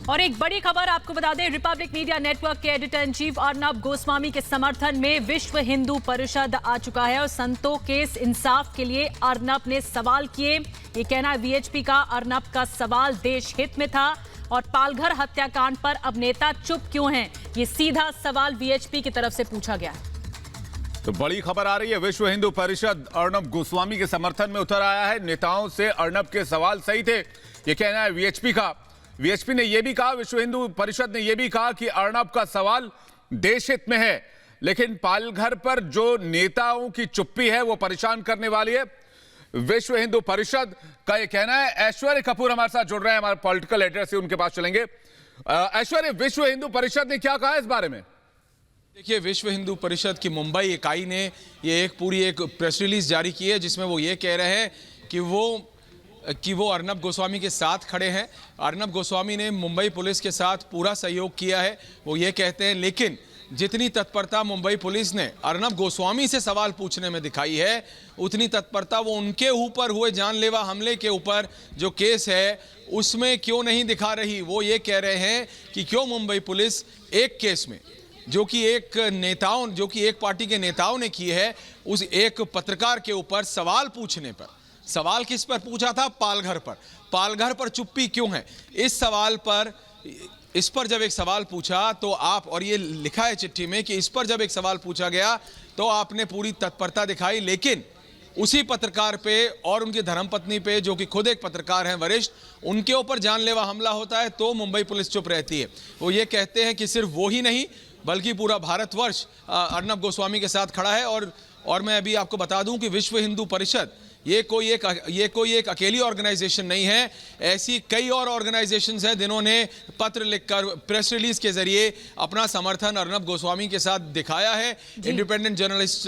और एक बड़ी खबर आपको बता दें, रिपब्लिक मीडिया नेटवर्क के editor in chief Arnab Goswami के समर्थन में विश्व हिंदू परिषद आ चुका है और संतों के इंसाफ के लिए अर्नब ने सवाल किए। ये कहना है वीएचपी का। अर्नब का सवाल देश हित में था और पालघर हत्याकांड पर अब नेता चुप क्यों हैं, ये सीधा सवाल वीएचपी की तरफ से पूछा गया है। तो बड़ी खबर आ रही है, विश्व हिंदू परिषद अर्नब गोस्वामी के समर्थन में उतर आया है। नेताओं से अर्नब के सवाल सही थे, ये कहना है वीएचपी का। वीएचपी ने यह भी कहा, विश्व हिंदू परिषद ने यह भी कहा कि अर्नब का सवाल देश हित में है, लेकिन पालघर पर जो नेताओं की चुप्पी है वो परेशान करने वाली है। विश्व हिंदू परिषद का यह कहना है। ऐश्वर्य कपूर हमारे साथ जुड़ रहे हैं, हमारे पॉलिटिकल एडिटर से, उनके पास चलेंगे। ऐश्वर्य, विश्व हिंदू परिषद ने क्या कहा इस बारे में? देखिए, विश्व हिंदू परिषद की मुंबई इकाई ने ये एक प्रेस रिलीज जारी की है जिसमें वो ये कह रहे हैं कि वो अर्नब गोस्वामी के साथ खड़े हैं। अर्नब गोस्वामी ने मुंबई पुलिस के साथ पूरा सहयोग किया है, वो ये कहते हैं। लेकिन जितनी तत्परता मुंबई पुलिस ने अर्नब गोस्वामी से सवाल पूछने में दिखाई है, उतनी तत्परता वो उनके ऊपर हुए जानलेवा हमले के ऊपर जो केस है उसमें क्यों नहीं दिखा रही। वो ये कह रहे हैं कि क्यों मुंबई पुलिस एक केस में जो कि एक पार्टी के नेताओं ने की है, उस एक पत्रकार के ऊपर सवाल पूछने पर, सवाल किस पर पूछा था? पालघर पर चुप्पी क्यों है? इस पर जब एक सवाल पूछा तो आप, और ये लिखा है चिट्ठी में कि इस पर जब एक सवाल पूछा गया तो आपने पूरी तत्परता दिखाई, लेकिन उसी पत्रकार पे और उनकी धर्मपत्नी पे, जो कि खुद एक पत्रकार हैं वरिष्ठ, उनके ऊपर जानलेवा हमला होता है तो मुंबई पुलिस चुप रहती है। वो ये कहते हैं कि सिर्फ वो ही नहीं बल्कि पूरा भारतवर्ष अर्नब गोस्वामी के साथ खड़ा है। और मैं अभी आपको बता दूं कि विश्व हिंदू परिषद ये कोई एक अकेली ऑर्गेनाइजेशन नहीं है। ऐसी कई और ऑर्गेनाइजेशंस हैं जिन्होंने पत्र लिखकर, प्रेस रिलीज के जरिए अपना समर्थन अर्नब गोस्वामी के साथ दिखाया है। इंडिपेंडेंट जर्नलिस्ट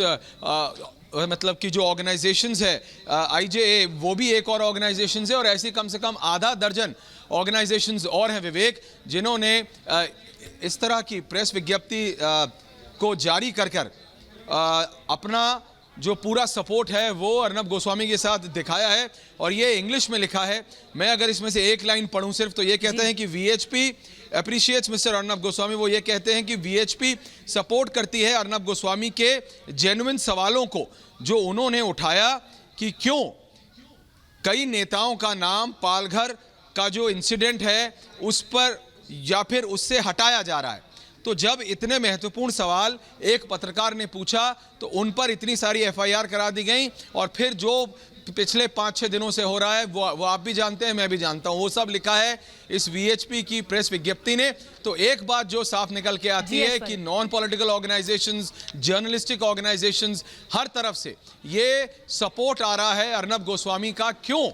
मतलब कि जो ऑर्गेनाइजेशंस है, आईजेए, वो भी एक और ऑर्गेनाइजेशंस है, और ऐसी कम से कम आधा दर्जन ऑर्गेनाइजेशंस और हैं विवेक, जिन्होंने इस तरह की प्रेस विज्ञप्ति को जारी कर अपना जो पूरा सपोर्ट है वो अर्नब गोस्वामी के साथ दिखाया है। और ये इंग्लिश में लिखा है। मैं अगर इसमें से एक लाइन पढ़ूं सिर्फ, तो ये कहते हैं कि VHP appreciates mister Arnab Goswami. वो ये कहते हैं कि वीएचपी सपोर्ट करती है अर्नब गोस्वामी के जेन्युइन सवालों को जो उन्होंने उठाया कि क्यों कई नेताओं का नाम पालघर का जो इंसिडेंट है उस पर या फिर उससे हटाया जा रहा है। तो जब इतने महत्वपूर्ण सवाल एक पत्रकार ने पूछा तो उन पर इतनी सारी एफआईआर करा दी गई, और फिर जो पिछले 5-6 दिनों से हो रहा है वो आप भी जानते हैं, मैं भी जानता हूं, वो सब लिखा है इस वीएचपी की प्रेस विज्ञप्ति ने। तो एक बात जो साफ निकल के आती है कि non political organisations, journalistic organisations, हर तरफ से ये सपोर्ट आ रहा है अर्नब गोस्वामी का। क्यों?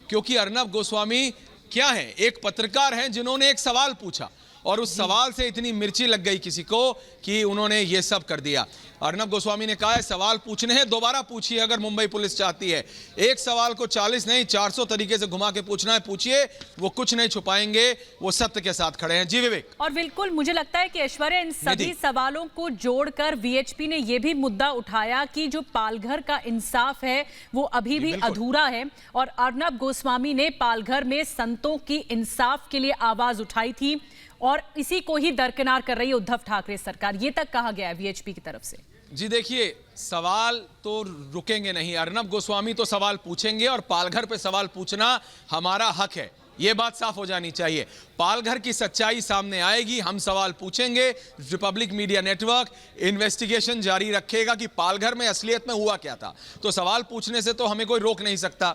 क्योंकि अर्नब गोस्वामी क्या है? एक पत्रकार हैं जिन्होंने एक सवाल पूछा और उस सवाल से इतनी मिर्ची लग गई किसी को कि उन्होंने ये सब कर दिया। अर्नब गोस्वामी ने कहा है सवाल पूछने हैं, दोबारा पूछिए अगर मुंबई पुलिस चाहती है। एक सवाल को 40 नहीं 400 तरीके से घुमा के पूछना है, पूछिए, वो कुछ नहीं छुपाएंगे, वो सत्य के साथ खड़े हैं। जी विवेक। और बिल्कुल मुझे लगता है कि ऐश्वर्या, इन सभी सवालों को जोड़कर वीएचपी ने यह भी मुद्दा उठाया कि जो पालघर का इंसाफ है वो अभी भी अधूरा है, और अर्नब गोस्वामी ने पालघर में संतों की इंसाफ के लिए आवाज उठाई थी और इसी को ही दरकिनार कर रही है उद्धव ठाकरे सरकार, ये तक कहा गया है वीएचपी की तरफ से। जी देखिए, सवाल तो रुकेंगे नहीं। अर्नब गोस्वामी तो सवाल पूछेंगे और पालघर पे सवाल पूछना हमारा हक है, ये बात साफ हो जानी चाहिए। पालघर की सच्चाई सामने आएगी, हम सवाल पूछेंगे। रिपब्लिक मीडिया नेटवर्क इन्वेस्टिगेशन जारी रखेगा कि पालघर में असलियत में हुआ क्या था। तो सवाल पूछने से तो हमें कोई रोक नहीं सकता।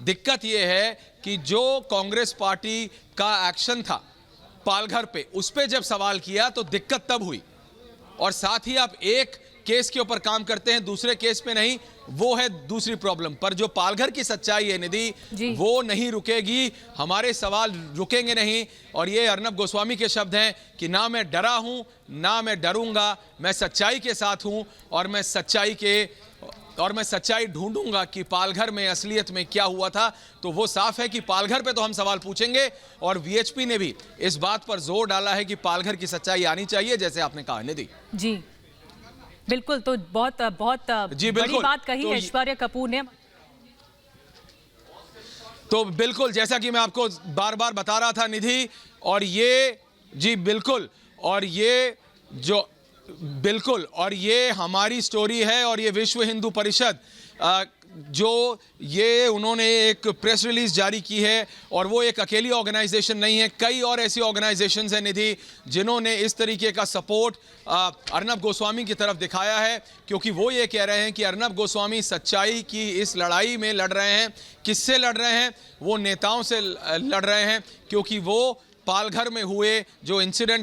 दिक्कत यह है कि जो कांग्रेस पार्टी का एक्शन था पालघर पे, उस पे जब सवाल किया तो दिक्कत तब हुई। और साथ ही आप एक केस के ऊपर काम करते हैं, दूसरे केस पे नहीं, वो है दूसरी प्रॉब्लम। पर जो पालघर की सच्चाई है निधि, वो नहीं रुकेगी, हमारे सवाल रुकेंगे नहीं। और ये अर्नब गोस्वामी के शब्द हैं कि ना मैं डरा हूं ना मैं डरूंगा, मैं सच्चाई के साथ हूं और मैं सच्चाई ढूंढूंगा कि पालघर में असलियत में क्या हुआ था। तो वो साफ है कि पालघर पे तो हम सवाल पूछेंगे, और वीएचपी ने भी इस बात पर जोर डाला है कि पालघर की सच्चाई आनी चाहिए, जैसे आपने कहा निधि। जी बिल्कुल, तो बहुत बड़ी बात कही ऐश्वर्य कपूर ने। तो बिल्कुल जैसा कि मैं आपको बार बार बता रहा था निधि, और ये जी बिल्कुल, और ये जो बिल्कुल, और ये हमारी स्टोरी है, और ये विश्व हिंदू परिषद जो ये उन्होंने एक प्रेस रिलीज जारी की है, और वो एक अकेली ऑर्गेनाइजेशन नहीं है, कई और ऐसी ऑर्गेनाइजेशंस हैं निधि जिन्होंने इस तरीके का सपोर्ट अर्नब गोस्वामी की तरफ दिखाया है, क्योंकि वो ये कह रहे हैं कि अर्नब गोस्वामी सच्चाई की इस लड़ाई में लड़ रहे हैं। किससे लड़ रहे हैं? वो नेताओं से लड़ रहे हैं, क्योंकि वो पालघर में हुए जो इंसिडेंट है